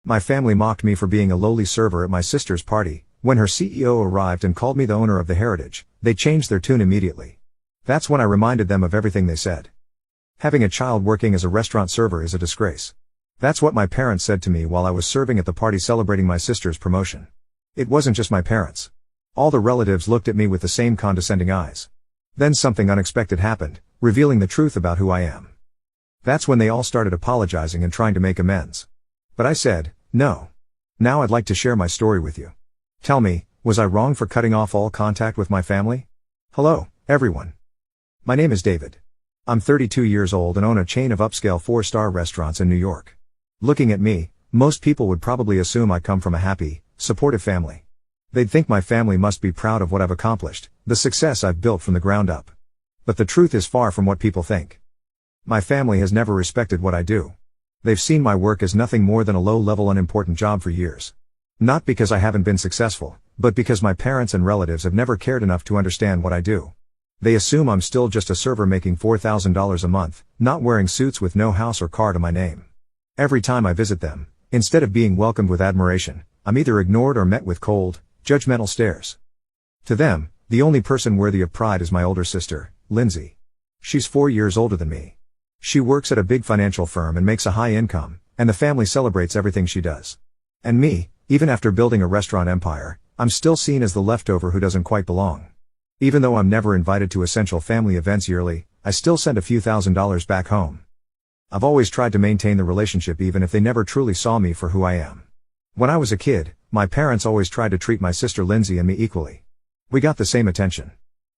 My family mocked me for being a lowly server at my sister's party. When her CEO arrived and called me the owner of the heritage, they changed their tune immediately. That's when I reminded them of everything they said. Having a child working as a restaurant server is a disgrace. That's what my parents said to me while I was serving at the party celebrating my sister's promotion. It wasn't just my parents. All the relatives looked at me with the same condescending eyes. Then something unexpected happened, revealing the truth about who I am. That's when they all started apologizing and trying to make amends. But I said, no. Now I'd like to share my story with you. Tell me, was I wrong for cutting off all contact with my family? Hello, everyone. My name is David. I'm 32 years old and own a chain of upscale 4-star restaurants in New York. Looking at me, most people would probably assume I come from a happy, supportive family. They'd think my family must be proud of what I've accomplished, the success I've built from the ground up. But the truth is far from what people think. My family has never respected what I do. They've seen my work as nothing more than a low-level unimportant job for years. Not because I haven't been successful, but because my parents and relatives have never cared enough to understand what I do. They assume I'm still just a server making $4,000 a month, not wearing suits with no house or car to my name. Every time I visit them, instead of being welcomed with admiration, I'm either ignored or met with cold, judgmental stares. To them, the only person worthy of pride is my older sister, Lindsay. She's 4 years older than me. She works at a big financial firm and makes a high income, and the family celebrates everything she does. And me, even after building a restaurant empire, I'm still seen as the leftover who doesn't quite belong. Even though I'm never invited to essential family events yearly, I still send a few $1,000s back home. I've always tried to maintain the relationship even if they never truly saw me for who I am. When I was a kid, my parents always tried to treat my sister Lindsay and me equally. We got the same attention.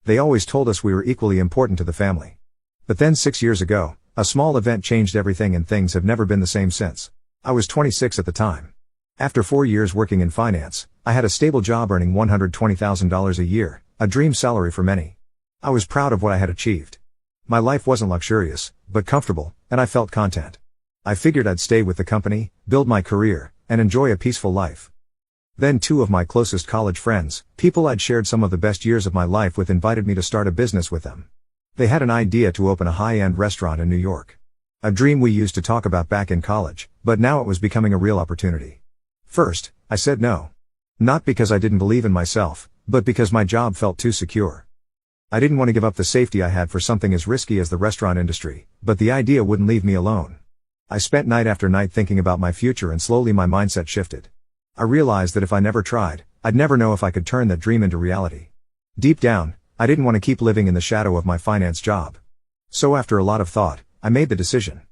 They always told us we were equally important to the family. But then 6 years ago, a small event changed everything and things have never been the same since. I was 26 at the time. After 4 years working in finance, I had a stable job earning $120,000 a year, a dream salary for many. I was proud of what I had achieved. My life wasn't luxurious, but comfortable, and I felt content. I figured I'd stay with the company, build my career, and enjoy a peaceful life. Then 2 of my closest college friends, people I'd shared some of the best years of my life with, invited me to start a business with them. They had an idea to open a high-end restaurant in New York. A dream we used to talk about back in college, but now it was becoming a real opportunity. First, I said no. Not because I didn't believe in myself, but because my job felt too secure. I didn't want to give up the safety I had for something as risky as the restaurant industry, but the idea wouldn't leave me alone. I spent night after night thinking about my future and slowly my mindset shifted. I realized that if I never tried, I'd never know if I could turn that dream into reality. Deep down, I didn't want to keep living in the shadow of my finance job. So after a lot of thought, I made the decision.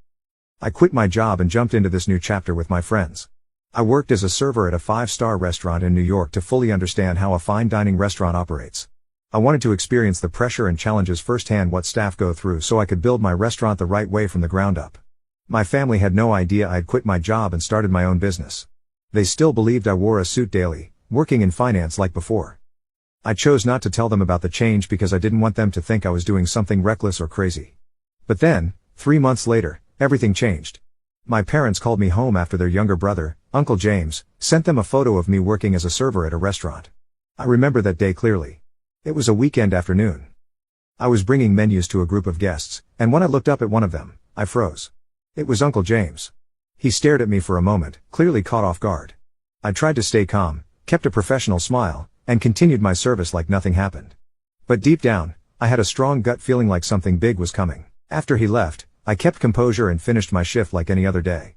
I quit my job and jumped into this new chapter with my friends. I worked as a server at a 5-star restaurant in New York to fully understand how a fine dining restaurant operates. I wanted to experience the pressure and challenges firsthand what staff go through so I could build my restaurant the right way from the ground up. My family had no idea I had quit my job and started my own business. They still believed I wore a suit daily, working in finance like before. I chose not to tell them about the change because I didn't want them to think I was doing something reckless or crazy. But then, 3 months later, everything changed. My parents called me home after their younger brother, Uncle James, sent them a photo of me working as a server at a restaurant. I remember that day clearly. It was a weekend afternoon. I was bringing menus to a group of guests, and when I looked up at one of them, I froze. It was Uncle James. He stared at me for a moment, clearly caught off guard. I tried to stay calm, kept a professional smile, and continued my service like nothing happened. But deep down, I had a strong gut feeling like something big was coming. After he left, I kept composure and finished my shift like any other day.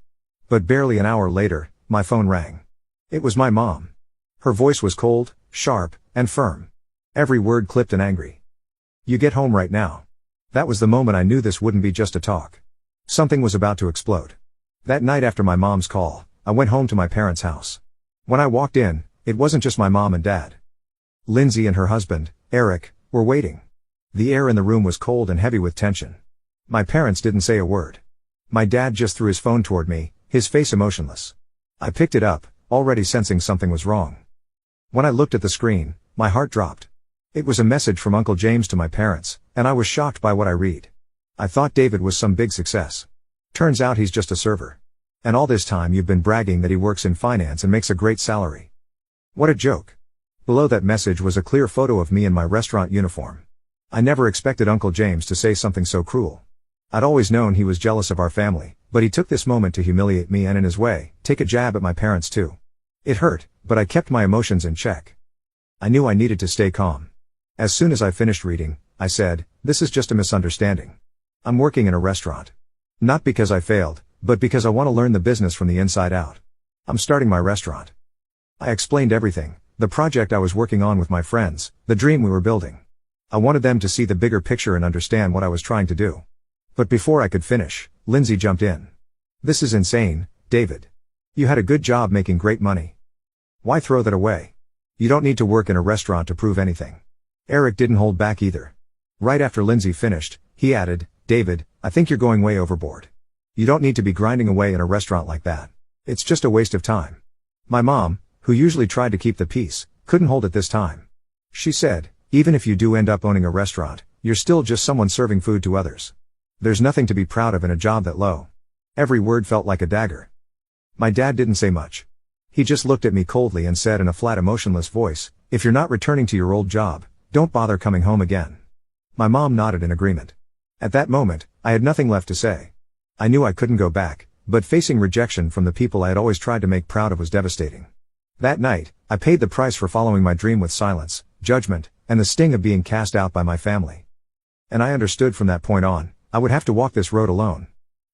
But barely an hour later, my phone rang. It was my mom. Her voice was cold, sharp, and firm. Every word clipped and angry. "You get home right now." That was the moment I knew this wouldn't be just a talk. Something was about to explode. That night after my mom's call, I went home to my parents' house. When I walked in, it wasn't just my mom and dad. Lindsay and her husband, Eric, were waiting. The air in the room was cold and heavy with tension. My parents didn't say a word. My dad just threw his phone toward me, his face emotionless. I picked it up, already sensing something was wrong. When I looked at the screen, my heart dropped. It was a message from Uncle James to my parents, and I was shocked by what I read. I thought David was some big success. Turns out he's just a server. And all this time you've been bragging that he works in finance and makes a great salary. What a joke. Below that message was a clear photo of me in my restaurant uniform. I never expected Uncle James to say something so cruel. I'd always known he was jealous of our family, but he took this moment to humiliate me and in his way, take a jab at my parents too. It hurt, but I kept my emotions in check. I knew I needed to stay calm. As soon as I finished reading, I said, "This is just a misunderstanding. I'm working in a restaurant. Not because I failed, but because I want to learn the business from the inside out. I'm starting my restaurant." I explained everything, the project I was working on with my friends, the dream we were building. I wanted them to see the bigger picture and understand what I was trying to do. But before I could finish, Lindsay jumped in. "This is insane, David. You had a good job making great money. Why throw that away? You don't need to work in a restaurant to prove anything." Eric didn't hold back either. Right after Lindsay finished, he added, "David, I think you're going way overboard. You don't need to be grinding away in a restaurant like that. It's just a waste of time." My mom, who usually tried to keep the peace, couldn't hold it this time. She said, "Even if you do end up owning a restaurant, you're still just someone serving food to others. There's nothing to be proud of in a job that low." Every word felt like a dagger. My dad didn't say much. He just looked at me coldly and said in a flat, emotionless voice, "If you're not returning to your old job, don't bother coming home again." My mom nodded in agreement. At that moment, I had nothing left to say. I knew I couldn't go back, but facing rejection from the people I had always tried to make proud of was devastating. That night, I paid the price for following my dream with silence, judgment, and the sting of being cast out by my family. And I understood from that point on, I would have to walk this road alone.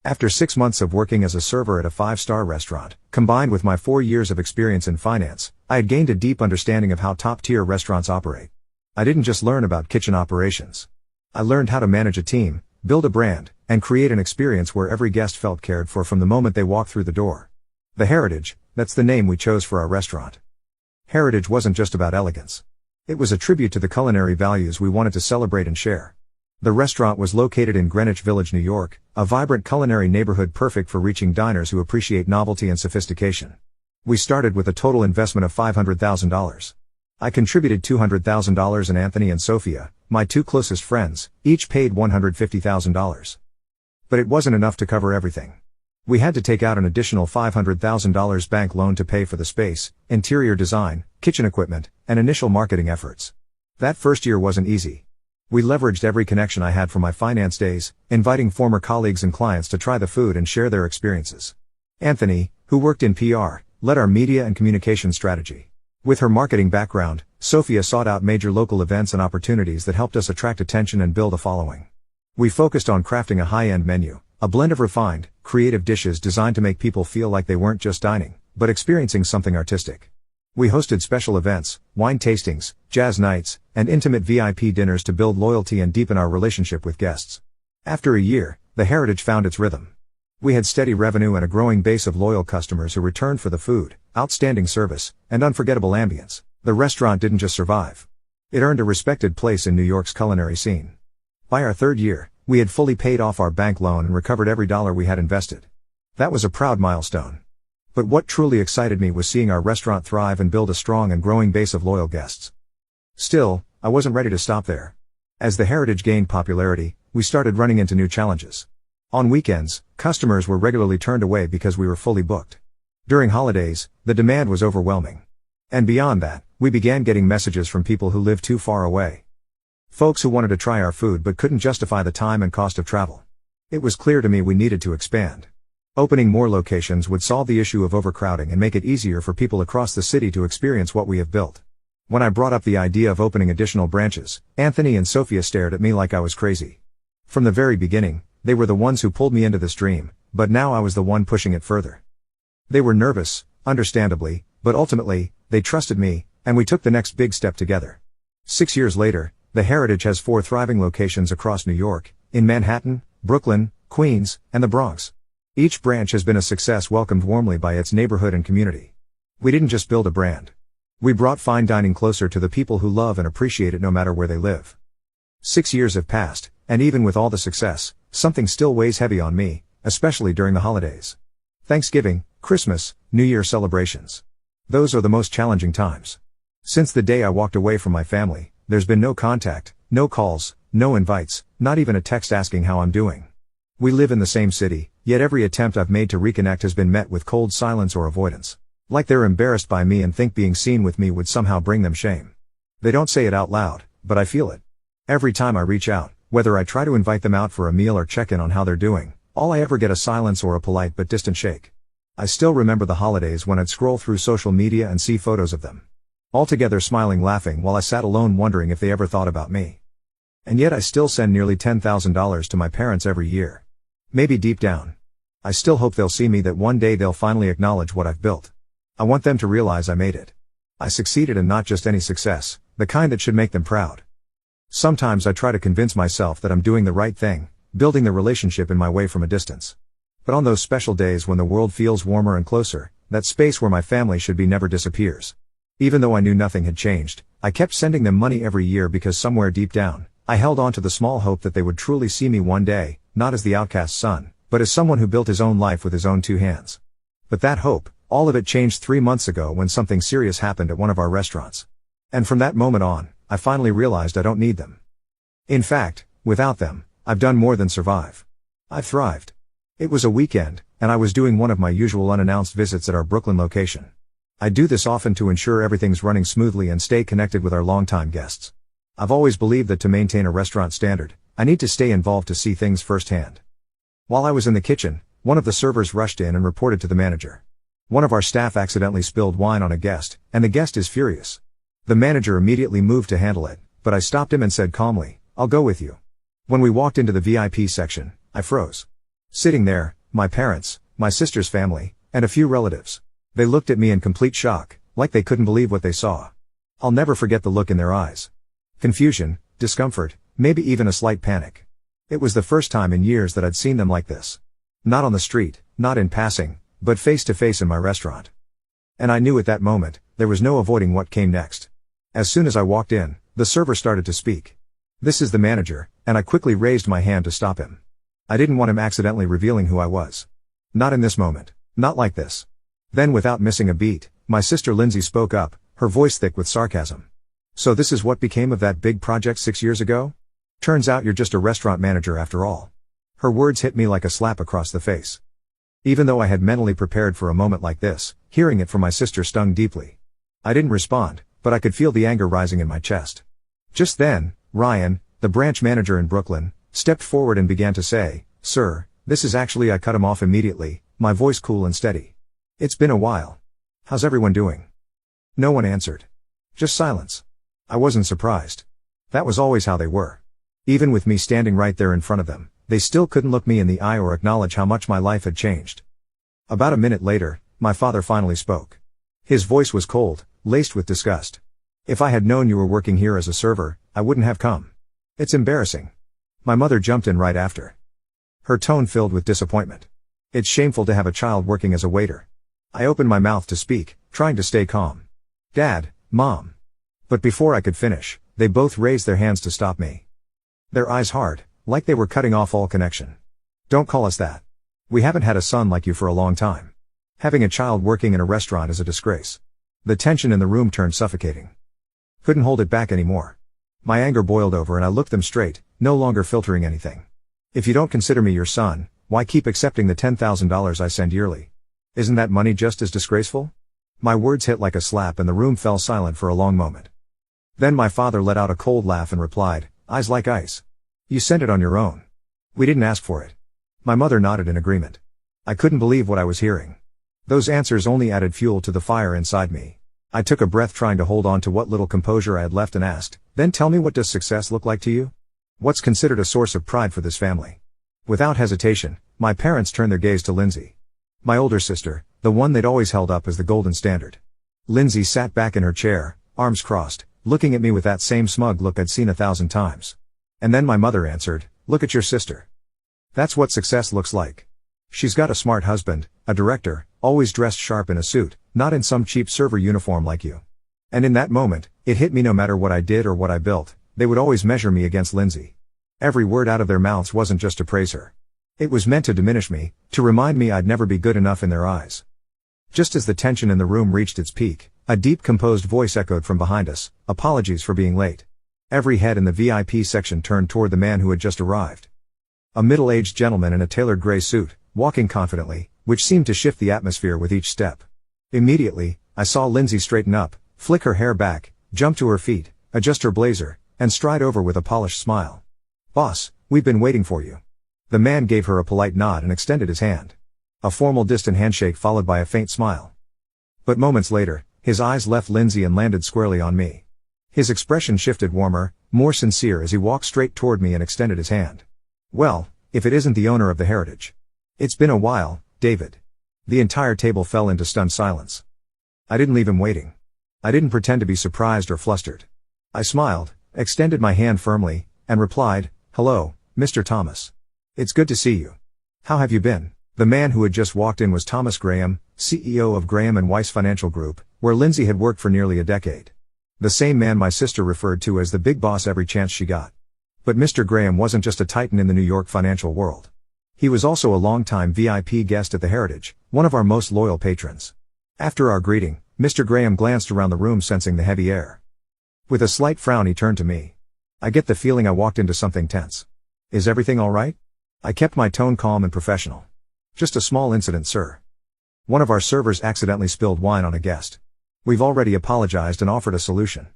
After 6 months of working as a server at a 5-star restaurant, combined with my 4 years of experience in finance, I had gained a deep understanding of how top-tier restaurants operate. I didn't just learn about kitchen operations. I learned how to manage a team, build a brand, and create an experience where every guest felt cared for from the moment they walked through the door. The Heritage, that's the name we chose for our restaurant. Heritage wasn't just about elegance. It was a tribute to the culinary values we wanted to celebrate and share. The restaurant was located in Greenwich Village, New York, a vibrant culinary neighborhood perfect for reaching diners who appreciate novelty and sophistication. We started with a total investment of $500,000. I contributed $200,000 and Anthony and Sophia, my 2 closest friends, each paid $150,000. But it wasn't enough to cover everything. We had to take out an additional $500,000 bank loan to pay for the space, interior design, kitchen equipment, and initial marketing efforts. That first year wasn't easy. We leveraged every connection I had from my finance days, inviting former colleagues and clients to try the food and share their experiences. Anthony, who worked in PR, led our media and communication strategy. With her marketing background, Sophia sought out major local events and opportunities that helped us attract attention and build a following. We focused on crafting a high-end menu, a blend of refined, creative dishes designed to make people feel like they weren't just dining, but experiencing something artistic. We hosted special events, wine tastings, jazz nights, and intimate VIP dinners to build loyalty and deepen our relationship with guests. After a year, the Heritage found its rhythm. We had steady revenue and a growing base of loyal customers who returned for the food, outstanding service, and unforgettable ambience. The restaurant didn't just survive. It earned a respected place in New York's culinary scene. By our 3rd year, we had fully paid off our bank loan and recovered every dollar we had invested. That was a proud milestone. But what truly excited me was seeing our restaurant thrive and build a strong and growing base of loyal guests. Still, I wasn't ready to stop there. As the Heritage gained popularity, we started running into new challenges. On weekends, customers were regularly turned away because we were fully booked. During holidays, the demand was overwhelming. And beyond that, we began getting messages from people who lived too far away. Folks who wanted to try our food but couldn't justify the time and cost of travel. It was clear to me we needed to expand. Opening more locations would solve the issue of overcrowding and make it easier for people across the city to experience what we have built. When I brought up the idea of opening additional branches, Anthony and Sophia stared at me like I was crazy. From the very beginning, they were the ones who pulled me into this dream, but now I was the one pushing it further. They were nervous, understandably, but ultimately, they trusted me, and we took the next big step together. 6 years later, the Heritage has 4 thriving locations across New York, in Manhattan, Brooklyn, Queens, and the Bronx. Each branch has been a success, welcomed warmly by its neighborhood and community. We didn't just build a brand. We brought fine dining closer to the people who love and appreciate it no matter where they live. 6 years have passed, and even with all the success, something still weighs heavy on me, especially during the holidays. Thanksgiving, Christmas, New Year celebrations. Those are the most challenging times. Since the day I walked away from my family, there's been no contact, no calls, no invites, not even a text asking how I'm doing. We live in the same city, yet every attempt I've made to reconnect has been met with cold silence or avoidance. Like they're embarrassed by me and think being seen with me would somehow bring them shame. They don't say it out loud, but I feel it. Every time I reach out, whether I try to invite them out for a meal or check in on how they're doing, all I ever get is silence or a polite but distant shake. I still remember the holidays when I'd scroll through social media and see photos of them. All together smiling, laughing, while I sat alone wondering if they ever thought about me. And yet I still send nearly $10,000 to my parents every year. Maybe deep down, I still hope they'll see me, that one day they'll finally acknowledge what I've built. I want them to realize I made it. I succeeded, and not just any success, the kind that should make them proud. Sometimes I try to convince myself that I'm doing the right thing, building the relationship in my way from a distance. But on those special days when the world feels warmer and closer, that space where my family should be never disappears. Even though I knew nothing had changed, I kept sending them money every year because somewhere deep down, I held on to the small hope that they would truly see me one day, not as the outcast son, but as someone who built his own life with his own two hands. But that hope, all of it changed 3 months ago when something serious happened at one of our restaurants. And from that moment on, I finally realized I don't need them. In fact, without them, I've done more than survive. I've thrived. It was a weekend, and I was doing one of my usual unannounced visits at our Brooklyn location. I do this often to ensure everything's running smoothly and stay connected with our longtime guests. I've always believed that to maintain a restaurant standard, I need to stay involved to see things firsthand. While I was in the kitchen, one of the servers rushed in and reported to the manager. One of our staff accidentally spilled wine on a guest, and the guest is furious. The manager immediately moved to handle it, but I stopped him and said calmly, "I'll go with you." When we walked into the VIP section, I froze. Sitting there, my parents, my sister's family, and a few relatives. They looked at me in complete shock, like they couldn't believe what they saw. I'll never forget the look in their eyes. Confusion, discomfort, maybe even a slight panic. It was the first time in years that I'd seen them like this. Not on the street, not in passing, but face to face in my restaurant. And I knew at that moment, there was no avoiding what came next. As soon as I walked in, the server started to speak. "This is the manager," and I quickly raised my hand to stop him. I didn't want him accidentally revealing who I was. Not in this moment. Not like this. Then, without missing a beat, my sister Lindsay spoke up, her voice thick with sarcasm. "So this is what became of that big project 6 years ago? Turns out you're just a restaurant manager after all." Her words hit me like a slap across the face. Even though I had mentally prepared for a moment like this, hearing it from my sister stung deeply. I didn't respond, but I could feel the anger rising in my chest. Just then, Ryan, the branch manager in Brooklyn, stepped forward and began to say, "Sir, this is actually..." I cut him off immediately, my voice cool and steady. "It's been a while. How's everyone doing?" No one answered. Just silence. I wasn't surprised. That was always how they were. Even with me standing right there in front of them, they still couldn't look me in the eye or acknowledge how much my life had changed. About a minute later, my father finally spoke. His voice was cold, laced with disgust. "If I had known you were working here as a server, I wouldn't have come. It's embarrassing." My mother jumped in right after. Her tone filled with disappointment. "It's shameful to have a child working as a waiter." I opened my mouth to speak, trying to stay calm. "Dad, Mom." But before I could finish, they both raised their hands to stop me. Their eyes hard, like they were cutting off all connection. "Don't call us that. We haven't had a son like you for a long time. Having a child working in a restaurant is a disgrace." The tension in the room turned suffocating. Couldn't hold it back anymore. My anger boiled over and I looked them straight, no longer filtering anything. "If you don't consider me your son, why keep accepting the $10,000 I send yearly? Isn't that money just as disgraceful?" My words hit like a slap and the room fell silent for a long moment. Then my father let out a cold laugh and replied, eyes like ice. "You sent it on your own. We didn't ask for it." My mother nodded in agreement. I couldn't believe what I was hearing. Those answers only added fuel to the fire inside me. I took a breath, trying to hold on to what little composure I had left, and asked, "Then tell me, what does success look like to you? What's considered a source of pride for this family?" Without hesitation, my parents turned their gaze to Lindsay. My older sister, the one they'd always held up as the golden standard. Lindsay sat back in her chair, arms crossed, looking at me with that same smug look I'd seen 1,000 times. And then my mother answered, "Look at your sister. That's what success looks like. She's got a smart husband, a director, always dressed sharp in a suit, not in some cheap server uniform like you." And in that moment, it hit me: no matter what I did or what I built, they would always measure me against Lindsay. Every word out of their mouths wasn't just to praise her. It was meant to diminish me, to remind me I'd never be good enough in their eyes. Just as the tension in the room reached its peak, a deep, composed voice echoed from behind us, "Apologies for being late." Every head in the VIP section turned toward the man who had just arrived. A middle-aged gentleman in a tailored gray suit, walking confidently, which seemed to shift the atmosphere with each step. Immediately, I saw Lindsay straighten up, flick her hair back, jump to her feet, adjust her blazer, and stride over with a polished smile. "Boss, we've been waiting for you." The man gave her a polite nod and extended his hand. A formal distant handshake followed by a faint smile. But moments later, his eyes left Lindsay and landed squarely on me. His expression shifted warmer, more sincere as he walked straight toward me and extended his hand. Well, if it isn't the owner of the Heritage. It's been a while, David. The entire table fell into stunned silence. I didn't leave him waiting. I didn't pretend to be surprised or flustered. I smiled, extended my hand firmly, and replied, "Hello, Mr. Thomas. It's good to see you. How have you been?" The man who had just walked in was Thomas Graham, CEO of Graham & Weiss Financial Group, where Lindsay had worked for nearly a decade. The same man my sister referred to as the big boss every chance she got. But Mr. Graham wasn't just a titan in the New York financial world. He was also a longtime VIP guest at the Heritage, one of our most loyal patrons. After our greeting, Mr. Graham glanced around the room sensing the heavy air. With a slight frown he turned to me. I get the feeling I walked into something tense. Is everything all right? I kept my tone calm and professional. Just a small incident, sir. One of our servers accidentally spilled wine on a guest. We've already apologized and offered a solution.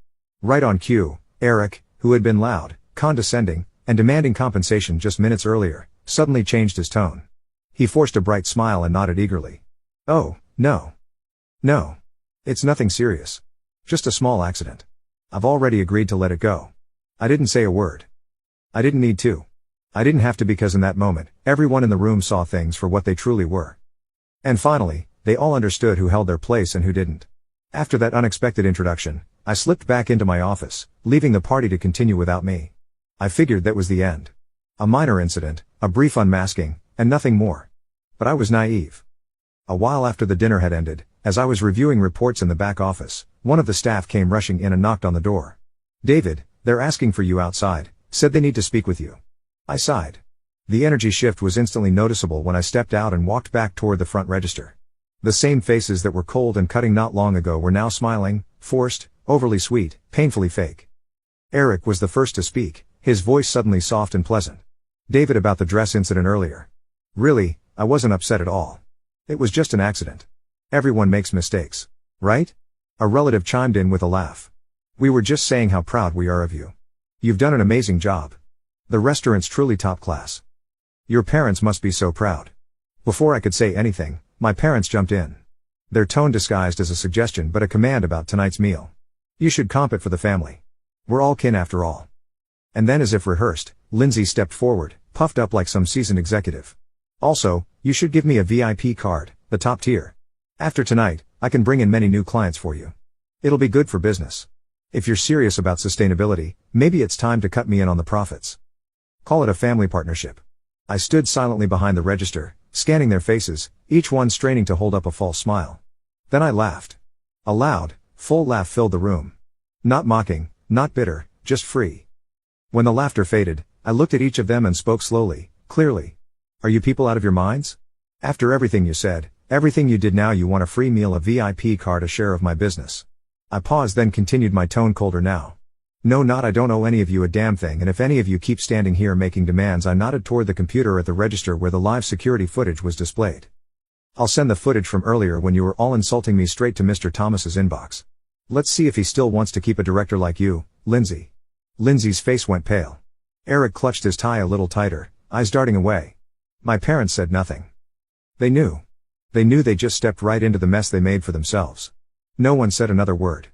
Right on cue, Eric, who had been loud, condescending, and demanding compensation just minutes earlier, suddenly changed his tone. He forced a bright smile and nodded eagerly. "Oh, no. No. It's nothing serious. Just a small accident. I've already agreed to let it go." I didn't say a word. I didn't need to. I didn't have to because in that moment, everyone in the room saw things for what they truly were. And finally, they all understood who held their place and who didn't. After that unexpected introduction, I slipped back into my office, leaving the party to continue without me. I figured that was the end. A minor incident, a brief unmasking, and nothing more. But I was naive. A while after the dinner had ended, as I was reviewing reports in the back office, one of the staff came rushing in and knocked on the door. "David, they're asking for you outside, said they need to speak with you." I sighed. The energy shift was instantly noticeable when I stepped out and walked back toward the front register. The same faces that were cold and cutting not long ago were now smiling, forced, overly sweet, painfully fake. Eric was the first to speak, his voice suddenly soft and pleasant. "David, about the dress incident earlier. Really, I wasn't upset at all. It was just an accident. Everyone makes mistakes. Right?" A relative chimed in with a laugh. "We were just saying how proud we are of you. You've done an amazing job. The restaurant's truly top class. Your parents must be so proud." Before I could say anything, my parents jumped in. Their tone disguised as a suggestion but a command about tonight's meal. "You should comp it for the family. We're all kin after all." And then, as if rehearsed, Lindsay stepped forward, puffed up like some seasoned executive. "Also, you should give me a VIP card, the top tier. After tonight, I can bring in many new clients for you. It'll be good for business. If you're serious about sustainability, maybe it's time to cut me in on the profits. Call it a family partnership." I stood silently behind the register, scanning their faces, each one straining to hold up a false smile. Then I laughed. A loud, full laugh filled the room. Not mocking, not bitter, just free. When the laughter faded, I looked at each of them and spoke slowly, clearly. "Are you people out of your minds? After everything you said, everything you did, now you want a free meal, a VIP card, a share of my business?" I paused, then continued, my tone colder now. "No, not I don't owe any of you a damn thing, and if any of you keep standing here making demands," I nodded toward the computer at the register where the live security footage was displayed. "I'll send the footage from earlier when you were all insulting me straight to Mr. Thomas's inbox. Let's see if he still wants to keep a director like you, Lindsay." Lindsay's face went pale. Eric clutched his tie a little tighter, eyes darting away. My parents said nothing. They knew. They knew they just stepped right into the mess they made for themselves. No one said another word.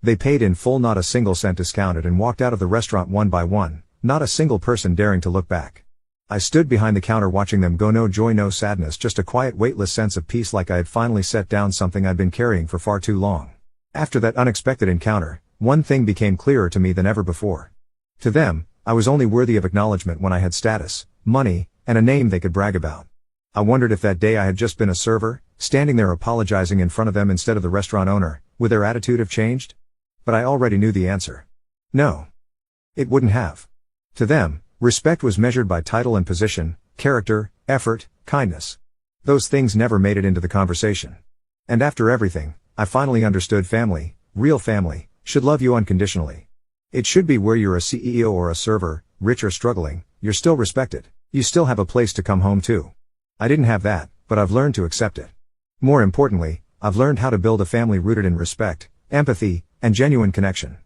They paid in full, not a single cent discounted, and walked out of the restaurant one by one, not a single person daring to look back. I stood behind the counter watching them go, no joy, no sadness, just a quiet, weightless sense of peace, like I had finally set down something I'd been carrying for far too long. After that unexpected encounter, one thing became clearer to me than ever before. To them, I was only worthy of acknowledgement when I had status, money, and a name they could brag about. I wondered if that day I had just been a server, standing there apologizing in front of them instead of the restaurant owner, would their attitude have changed? But I already knew the answer. No. It wouldn't have. To them, respect was measured by title and position, character, effort, kindness. Those things never made it into the conversation. And after everything, I finally understood family, real family, should love you unconditionally. It should be where you're a CEO or a server, rich or struggling, you're still respected. You still have a place to come home to. I didn't have that, but I've learned to accept it. More importantly, I've learned how to build a family rooted in respect, empathy, and genuine connection.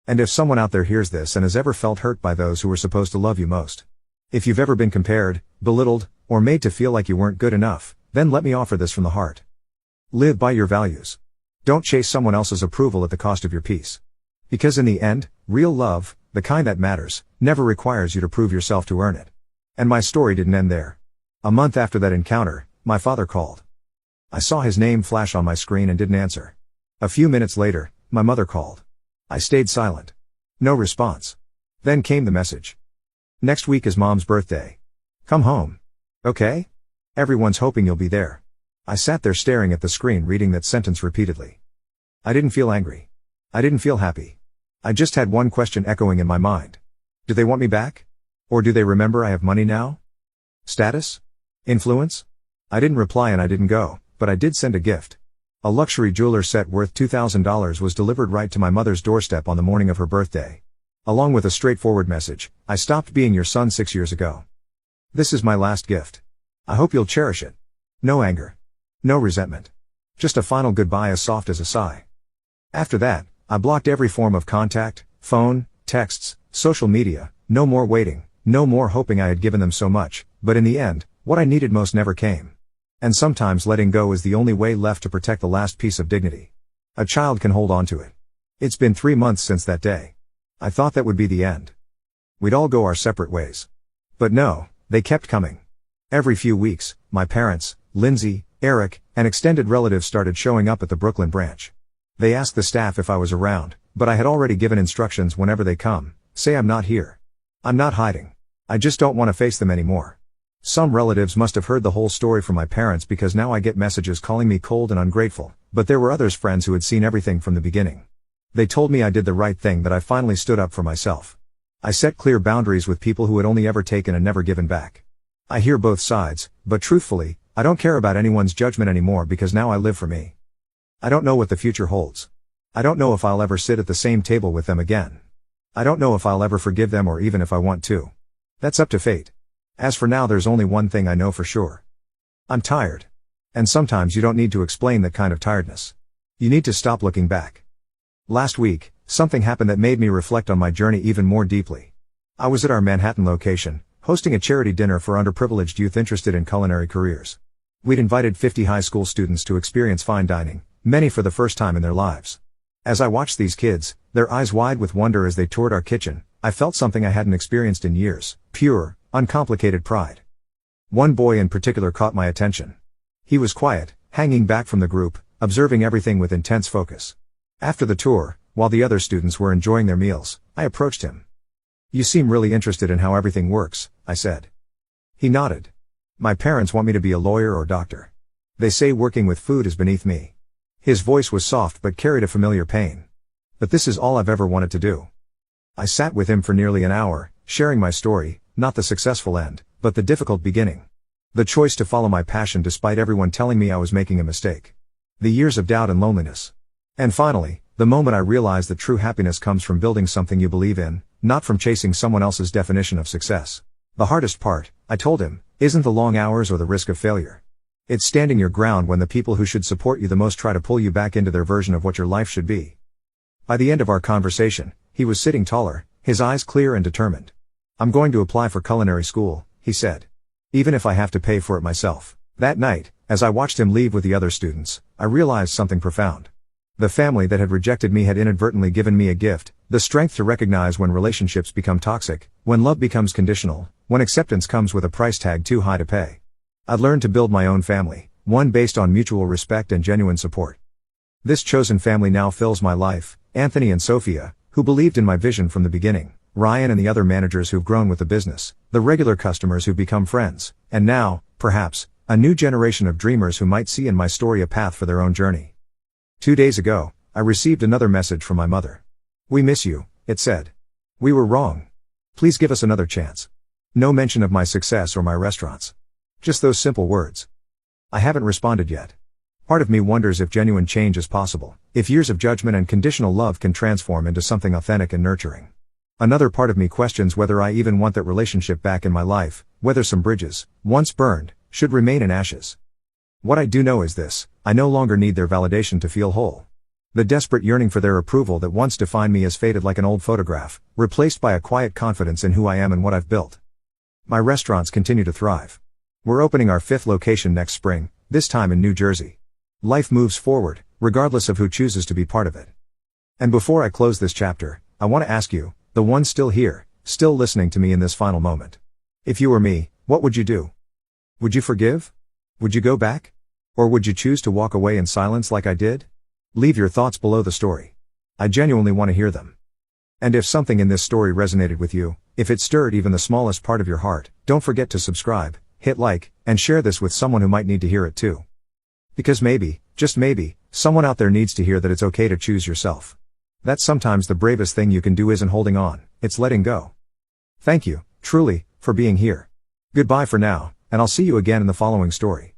And if someone out there hears this and has ever felt hurt by those who were supposed to love you most, if you've ever been compared, belittled, or made to feel like you weren't good enough, Then let me offer this from the heart. Live by your values. Don't chase someone else's approval at the cost of your peace. Because in the end, real love, the kind that matters, never requires you to prove yourself to earn it. And my story didn't end there. A month after that encounter, my father called. I saw his name flash on my screen and didn't answer. A few minutes later, my mother called. I stayed silent. No response. Then came the message. Next week is Mom's birthday. Come home. Okay? Everyone's hoping you'll be there. I sat there staring at the screen reading that sentence repeatedly. I didn't feel angry. I didn't feel happy. I just had one question echoing in my mind. Do they want me back? Or do they remember I have money now? Status? Influence? I didn't reply and I didn't go, but I did send a gift. A luxury jeweler set worth $2,000 was delivered right to my mother's doorstep on the morning of her birthday. Along with a straightforward message, I stopped being your son 6 years ago. This is my last gift. I hope you'll cherish it. No anger. No resentment. Just a final goodbye as soft as a sigh. After that, I blocked every form of contact, phone, texts, social media, no more waiting, no more hoping I had given them so much, but in the end, what I needed most never came. And sometimes letting go is the only way left to protect the last piece of dignity. A child can hold on to it. It's been 3 months since that day. I thought that would be the end. We'd all go our separate ways. But no, they kept coming. Every few weeks, my parents, Lindsay, Eric, and extended relatives started showing up at the Brooklyn branch. They asked the staff if I was around, but I had already given instructions whenever they come, say I'm not here. I'm not hiding. I just don't want to face them anymore. Some relatives must have heard the whole story from my parents because now I get messages calling me cold and ungrateful, but there were others friends who had seen everything from the beginning. They told me I did the right thing, that I finally stood up for myself. I set clear boundaries with people who had only ever taken and never given back. I hear both sides, but truthfully, I don't care about anyone's judgment anymore because now I live for me. I don't know what the future holds. I don't know if I'll ever sit at the same table with them again. I don't know if I'll ever forgive them or even if I want to. That's up to fate. As for now, there's only one thing I know for sure. I'm tired. And sometimes you don't need to explain that kind of tiredness. You need to stop looking back. Last week, something happened that made me reflect on my journey even more deeply. I was at our Manhattan location, hosting a charity dinner for underprivileged youth interested in culinary careers. We'd invited 50 high school students to experience fine dining, many for the first time in their lives. As I watched these kids, their eyes wide with wonder as they toured our kitchen, I felt something I hadn't experienced in years: pure, uncomplicated pride. One boy in particular caught my attention. He was quiet, hanging back from the group, observing everything with intense focus. After the tour, while the other students were enjoying their meals, I approached him. "You seem really interested in how everything works," I said. He nodded. "My parents want me to be a lawyer or doctor. They say working with food is beneath me." His voice was soft but carried a familiar pain. "But this is all I've ever wanted to do." I sat with him for nearly an hour, sharing my story, not the successful end, but the difficult beginning. The choice to follow my passion despite everyone telling me I was making a mistake. The years of doubt and loneliness. And finally, the moment I realized that true happiness comes from building something you believe in, not from chasing someone else's definition of success. The hardest part, I told him, isn't the long hours or the risk of failure. It's standing your ground when the people who should support you the most try to pull you back into their version of what your life should be. By the end of our conversation, he was sitting taller, his eyes clear and determined. "I'm going to apply for culinary school," he said. "Even if I have to pay for it myself." That night, as I watched him leave with the other students, I realized something profound. The family that had rejected me had inadvertently given me a gift: the strength to recognize when relationships become toxic, when love becomes conditional, when acceptance comes with a price tag too high to pay. I'd learned to build my own family, one based on mutual respect and genuine support. This chosen family now fills my life: Anthony and Sophia, who believed in my vision from the beginning; Ryan and the other managers who've grown with the business; the regular customers who've become friends; and now, perhaps, a new generation of dreamers who might see in my story a path for their own journey. 2 days ago, I received another message from my mother. "We miss you," it said. "We were wrong. Please give us another chance." No mention of my success or my restaurants. Just those simple words. I haven't responded yet. Part of me wonders if genuine change is possible, if years of judgment and conditional love can transform into something authentic and nurturing. Another part of me questions whether I even want that relationship back in my life, whether some bridges, once burned, should remain in ashes. What I do know is this: I no longer need their validation to feel whole. The desperate yearning for their approval that once defined me has faded like an old photograph, replaced by a quiet confidence in who I am and what I've built. My restaurants continue to thrive. We're opening our 5th location next spring, this time in New Jersey. Life moves forward, regardless of who chooses to be part of it. And before I close this chapter, I want to ask you, the one still here, still listening to me in this final moment. If you were me, what would you do? Would you forgive? Would you go back? Or would you choose to walk away in silence like I did? Leave your thoughts below the story. I genuinely want to hear them. And if something in this story resonated with you, if it stirred even the smallest part of your heart, don't forget to subscribe, hit like, and share this with someone who might need to hear it too. Because maybe, just maybe, someone out there needs to hear that it's okay to choose yourself. That sometimes the bravest thing you can do isn't holding on, it's letting go. Thank you, truly, for being here. Goodbye for now, and I'll see you again in the following story.